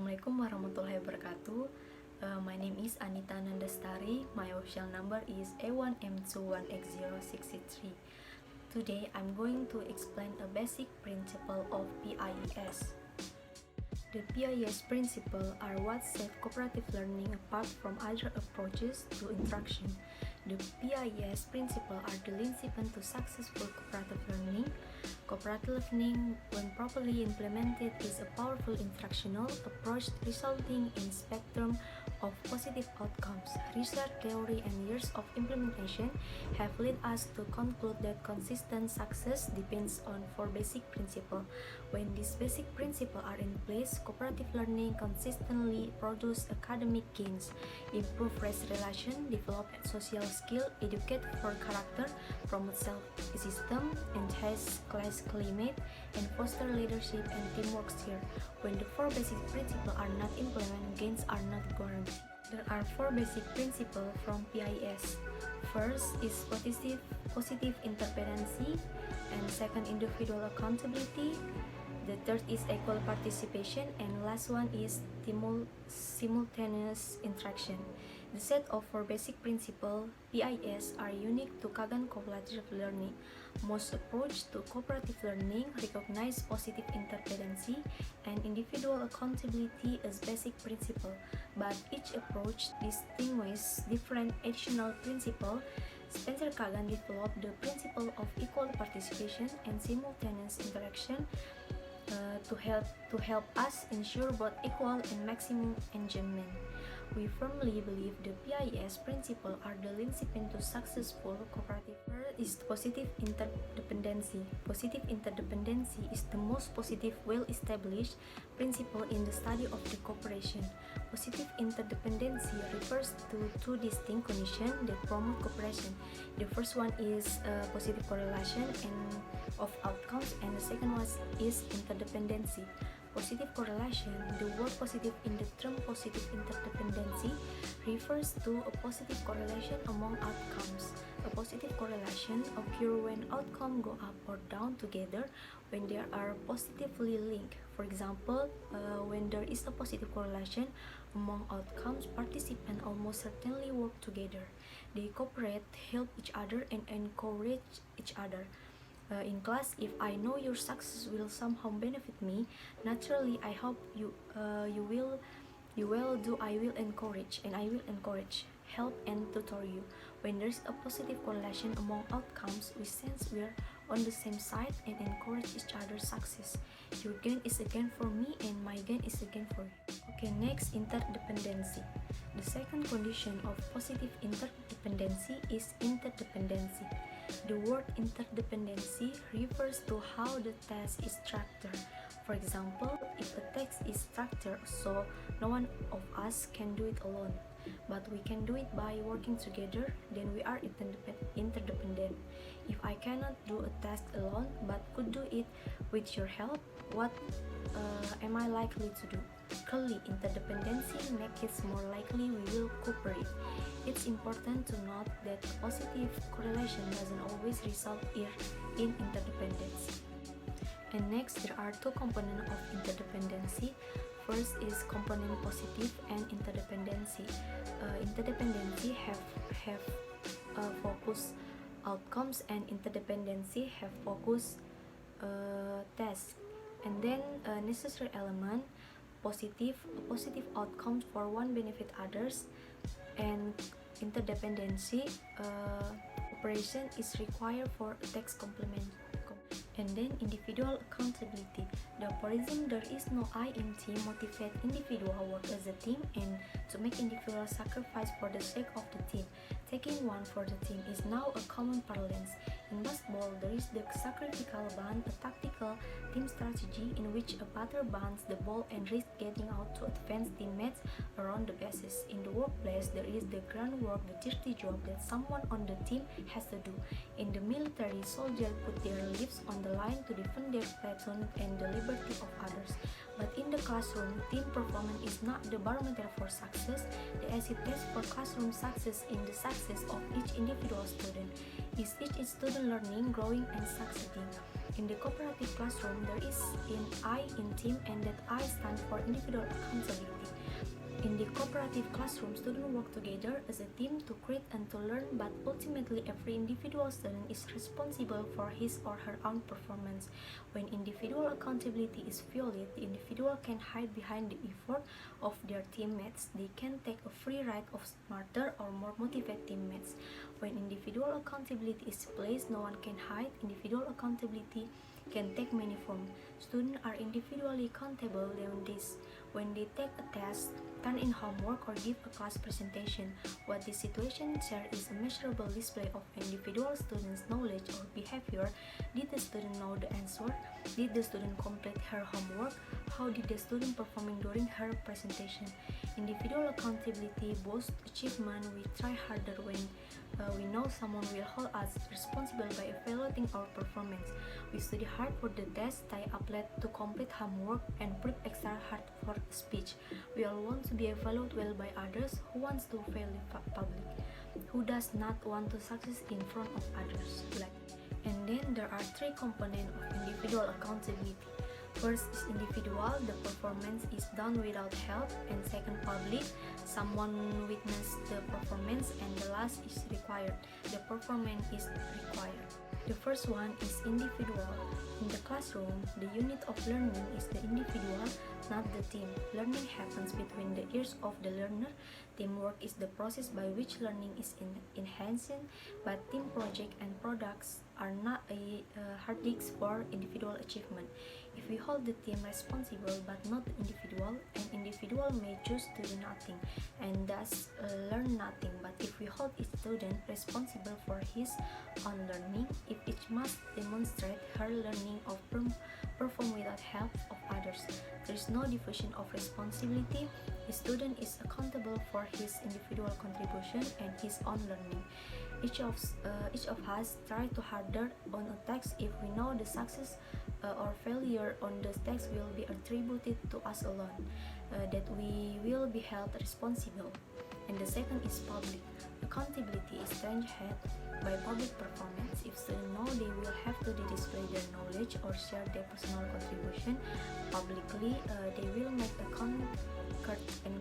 Assalamualaikum warahmatullahi wabarakatuh. My name is Anita and stary. My official number is A1M218063. Today I'm going to explain a basic principle of PIES. The PIES principles are what set cooperative learning apart from other approaches to interaction. The PIES principles are the linchpin to successful cooperative learning. Cooperative learning, when properly implemented, is a powerful instructional approach resulting in spectrum of positive outcomes. Research, theory, and years of implementation have led us to conclude that consistent success depends on four basic principles. When these basic principles are in place, cooperative learning consistently produces academic gains, improve race relation, develop social skill, educate for character, promote self-esteem, enhance class climate, and foster leadership and teamwork here. When the four basic principles are not implemented, gains are not guaranteed. There are four basic principles from PIES. First is positive interdependency, and second, individual accountability. The third is equal participation, and last one is simultaneous interaction. The set of four basic principles, PIES, are unique to Kagan cooperative learning. Most approaches to cooperative learning recognize positive interdependency and individual accountability as basic principles, but each approach distinguishes different additional principles. Spencer Kagan developed the principle of equal participation and simultaneous interaction to help us ensure both equal and maximum enjoyment. We firmly believe the PIES principles are the linchpin to successful cooperative. First is positive interdependency. Positive interdependency is the most positive, well-established principle in the study of the cooperation. Positive interdependency refers to two distinct conditions that promote cooperation. The first one is positive correlation of outcomes, and the second one is interdependency. Positive correlation. The word positive in the term positive interdependency refers to a positive correlation among outcomes. A positive correlation occurs when outcomes go up or down together when they are positively linked. For example, when there is a positive correlation among outcomes, participants almost certainly work together. They cooperate, help each other, and encourage each other. In class, if I know your success will somehow benefit me, naturally I hope you will do. I will encourage, help and tutor you. When there is a positive correlation among outcomes, we sense we are on the same side and encourage each other's success. Your gain is a gain for me, and my gain is a gain for you. Okay, next, interdependency. The second condition of positive interdependency is interdependency. The word interdependency refers to how the task is structured. For example, if a task is structured so no one of us can do it alone, but we can do it by working together, then we are interdependent. If I cannot do a task alone but could do it with your help, what am I likely to do? Clearly, interdependency makes it more likely we will cooperate. It's important to note that a positive correlation doesn't always result in interdependence. And next, there are two components of interdependency. First is component positive and interdependency. Interdependency have focus outcomes, and interdependency have focus tasks. And then necessary element, positive outcomes for one benefit others, and interdependency operation is required for a task complement. And then individual accountability. The aphorism "there is no I in team" motivate individual work as a team and to make individual sacrifice for the sake of the team. Taking one for the team is now a common parlance. In basketball, there is the sacrificial bunt, a tactical team strategy in which a batter bunts the ball and risks getting out to advance teammates around the bases. In the workplace, there is the groundwork, the dirty job that someone on the team has to do. In the military, soldiers put their lives on the line to defend their platoon and the liberty of others. But in the classroom, team performance is not the barometer for success. The acid test for classroom success in the success of each individual student. Is each student student learning, growing, and succeeding. In the cooperative classroom, there is an I in team, and that I stand for individual accountability. In the cooperative classroom, students work together as a team to create and to learn, but ultimately every individual student is responsible for his or her own performance. When individual accountability is violated, the individual can hide behind the effort of their teammates. They can take a free ride of smarter or more motivated teammates. When individual accountability is placed, no one can hide. Individual accountability can take many forms. Students are individually accountable when they take a test, turn in homework, or give a class presentation. What this situation shares is a measurable display of individual student's knowledge or behavior. Did the student know the answer? Did the student complete her homework? How did the student performing during her presentation? Individual accountability boosts achievement. We try harder when we know someone will hold us responsible by evaluating our performance. We study hard for the test, stay up late to complete homework, and prep extra hard for speech. We all want to be evaluated well by others. Who wants to fail in public? Who does not want to succeed in front of others? And then there are three components of individual accountability. First is individual, the performance is done without help, and second public, someone witnessed the performance, and the last is required, the performance is required. The first one is individual. In the classroom, the unit of learning is the individual, not the team. Learning happens between the ears of the learner. Teamwork is the process by which learning is enhanced, but team projects and products are not a hard disk for individual achievement. If we hold the team responsible but not the individual, an individual may choose to do nothing and thus learn nothing. But if we hold each student responsible for his own learning, if each must demonstrate her learning or perform without help of others, there is no diffusion of responsibility. The student is accountable for his individual contribution and his own learning. Each of us try to harder on a text if we know the success or failure on the text will be attributed to us alone, that we will be held responsible. And the second is public. Accountability is strengthened by public performance. If students know they will have to display their knowledge or share their personal contribution publicly, they will make a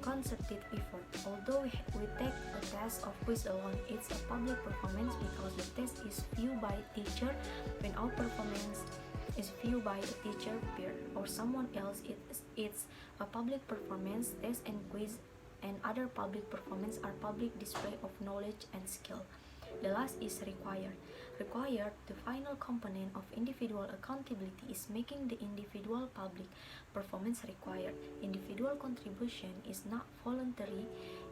concerted effort. Although we take a test of quiz alone, it's a public performance because the test is viewed by teacher. When our performance is viewed by a teacher, peer, or someone else, it's a public performance. Test and quiz and other public performance are public display of knowledge and skill. The last is required. Required, the final component of individual accountability, is making the individual public performance required. Individual contribution is not voluntary,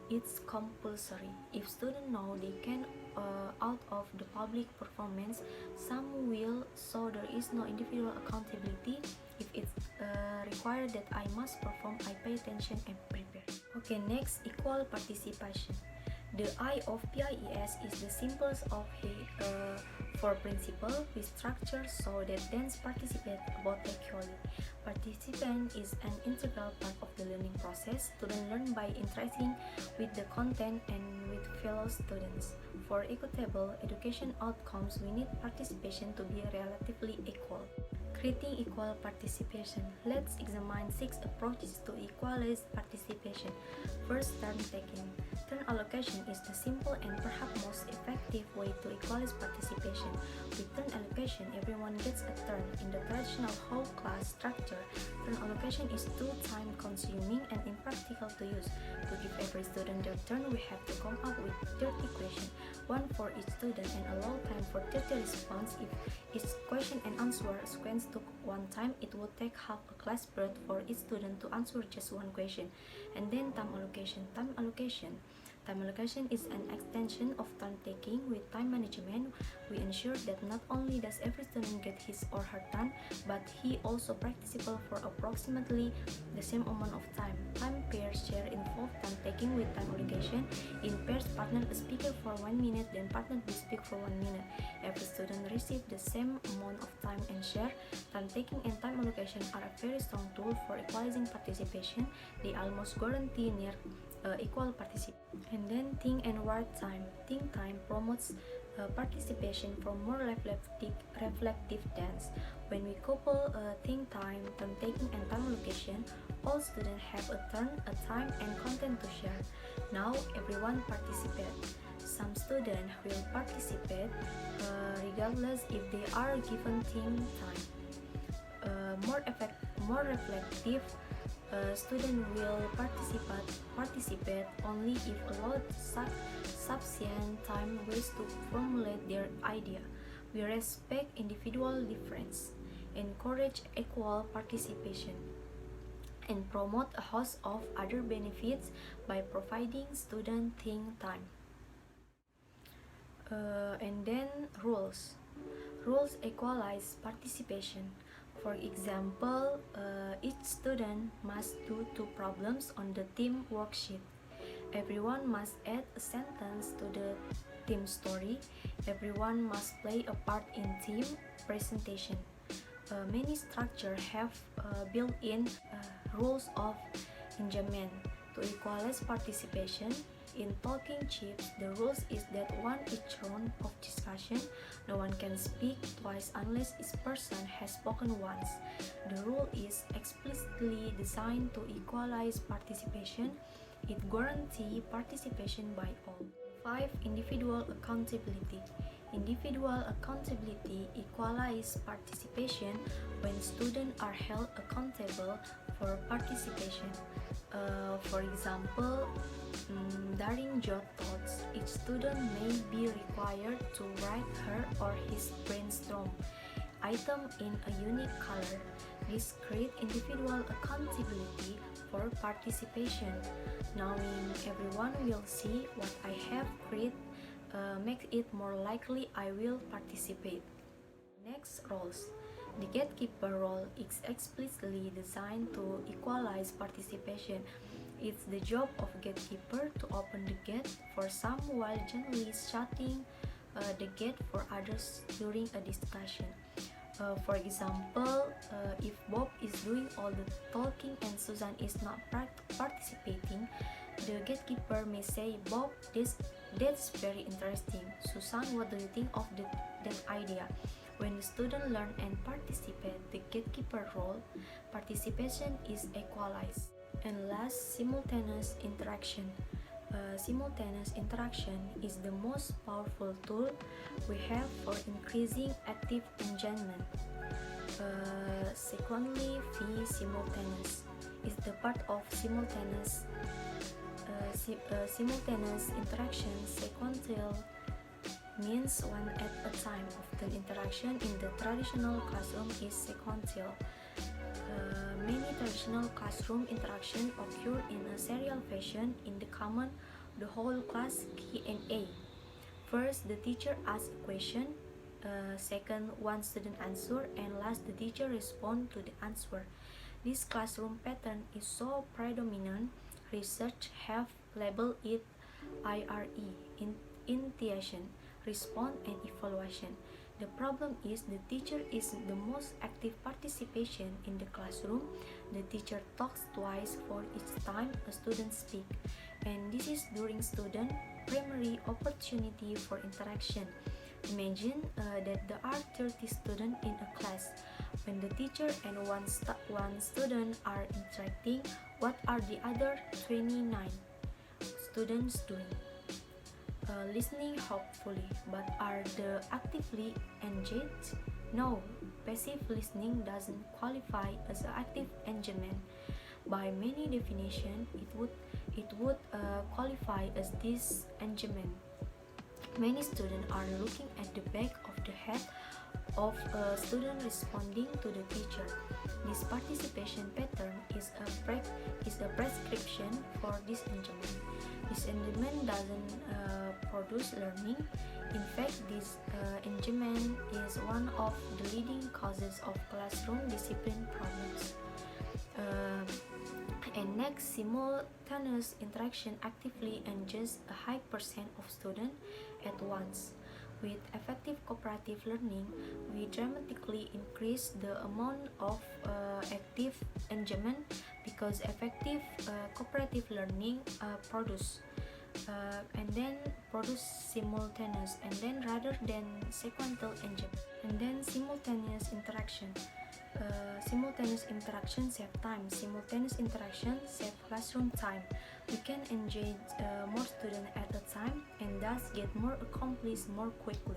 it's compulsory. If students know they can out of the public performance, some will, so there is no individual accountability. If it's required that I must perform, I pay attention and prepare. Okay, next, equal participation. The I of PIES is the symbols of for principle with structure so that dance participate both equally. Participant is an integral part of the learning process. Students learn by interacting with the content and with fellow students. For equitable education outcomes, we need participation to be relatively equal. Creating equal participation. Let's examine 6 approaches to equalize participation. First, turn taking. Turn allocation is the simple and perhaps most effective way to equalize participation. With turn allocation, everyone gets a turn. In the traditional whole class structure, turn allocation is too time consuming and impractical to use. To give every student their turn, we have to come up with 30 questions, one for each student, and allow time for 30 response. If each question and answer sequence took one time, it would take half a class period for each student to answer just one question. And then time allocation. Time allocation is an extension of time taking. With time management, we ensure that not only does every student get his or her turn, but he also participate for approximately the same amount of time. Time pairs share involve time taking with time allocation. In pairs, partner a speaker for 1 minute, then partner will speak for 1 minute. Every student receives the same amount of time and share. Time taking and time allocation are a very strong tool for equalizing participation. They almost guarantee near equal participation. And then think and write time. Think time promotes participation from more reflective dance. When we couple think time, turn taking, and time allocation, all students have a turn, a time, and content to share. Now everyone participates. Some students will participate regardless if they are given team time. More reflective student will participate only if allowed sufficient time ways to formulate their idea. We respect individual difference, encourage equal participation, and promote a host of other benefits by providing student think time. And then rules. Rules equalize participation. For example, each student must do 2 problems on the team worksheet. Everyone must add a sentence to the team story. Everyone must play a part in team presentation. Many structures have built-in rules of engagement to equalize participation. In talking chips, the rules is that each round of discussion, no one can speak twice unless each person has spoken once. The rule is explicitly designed to equalize participation. It guarantees participation by all. 5. Individual accountability. Individual accountability equalizes participation when students are held accountable for participation. For example, during jot thoughts, each student may be required to write her or his brainstorm item in a unique color. This creates individual accountability for participation. Knowing everyone will see what I have created makes it more likely I will participate. Next, roles. The gatekeeper role is explicitly designed to equalize participation. It's the job of gatekeeper to open the gate for some while gently shutting the gate for others during a discussion. For example, if Bob is doing all the talking and Susan is not participating, the gatekeeper may say, Bob, that's very interesting. Susan, what do you think of that idea? When the student learn and participate the gatekeeper role, participation is equalized. And last, simultaneous interaction. Simultaneous interaction is the most powerful tool we have for increasing active engagement. Secondly, simultaneous is the part of simultaneous interaction. Sequential means one at a time. Often interaction in the traditional classroom is sequential. Many traditional classroom interaction occur in a serial fashion in the common the whole class Q&A. First, the teacher asks a question. Second, one student answer, and last, the teacher respond to the answer. This classroom pattern is so predominant. Research have labeled it IRE, initiation, response, and evaluation. The problem is the teacher is the most active participation in the classroom. The teacher talks twice for each time a student speaks, and this is during student primary opportunity for interaction. Imagine that there are 30 students in a class. When the teacher and one student are interacting, what are the other 29 students doing? Listening hopefully, but are they actively engaged? No, passive listening doesn't qualify as active engagement. By many definitions, it would qualify as disengagement. Many students are looking at the back of the head of a student responding to the teacher. This participation pattern is a prescription for disengagement. Disengagement doesn't produce learning. In fact, this engagement is one of the leading causes of classroom discipline problems. And next, simultaneous interaction actively engages a high percent of students at once. With effective cooperative learning, we dramatically increase the amount of active engagement because effective cooperative learning produces and then produce simultaneous, and then rather than sequential engine, and then simultaneous interaction. Simultaneous interaction save time. Simultaneous interaction save classroom time. We can engage more students at a time and thus get more accomplished more quickly.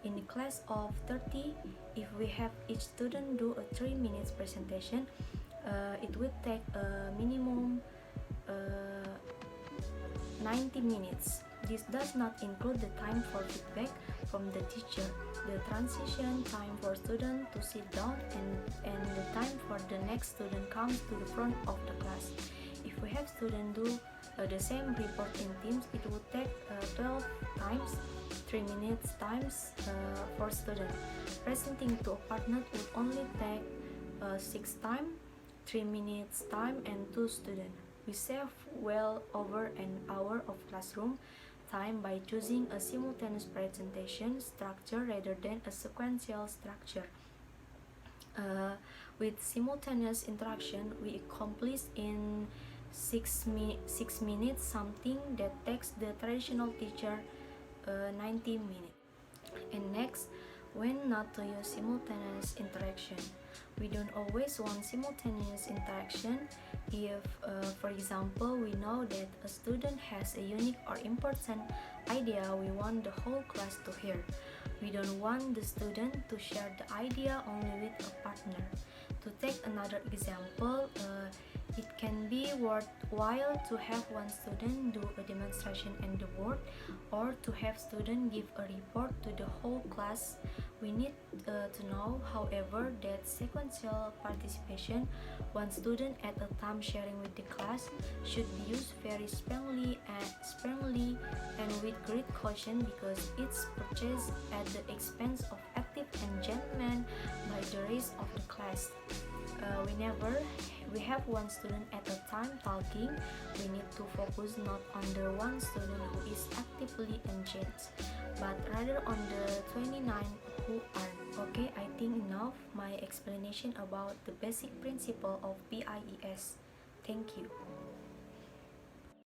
In a class of 30, if we have each student do a 3 minutes presentation, it will take a minimum 90 minutes. This does not include the time for feedback from the teacher, the transition time for student to sit down, and the time for the next student comes to the front of the class. If we have students do the same report in teams, it would take 12 times 3 minutes times for student. Presenting to a partner would only take 6 times 3 minutes time and 2 students. We save well over an hour of classroom time by choosing a simultaneous presentation structure rather than a sequential structure. With simultaneous interaction, we accomplish in 6 minutes something that takes the traditional teacher 90 minutes. And next, when not to use simultaneous interaction. We don't always want simultaneous interaction if, for example, we know that a student has a unique or important idea we want the whole class to hear. We don't want the student to share the idea only with a partner. To take another example, it can be worthwhile to have one student do a demonstration on the board, or to have students give a report to the whole class. We need to know, however, that sequential participation, one student at a time sharing with the class, should be used very sparingly and with great caution, because it's purchased at the expense of active engagement by the rest of the class. Whenever we have one student at a time talking, we need to focus not on the one student who is actively engaged, but rather on the 29 who aren't. Okay, I think enough my explanation about the basic principle of PIES. Thank you.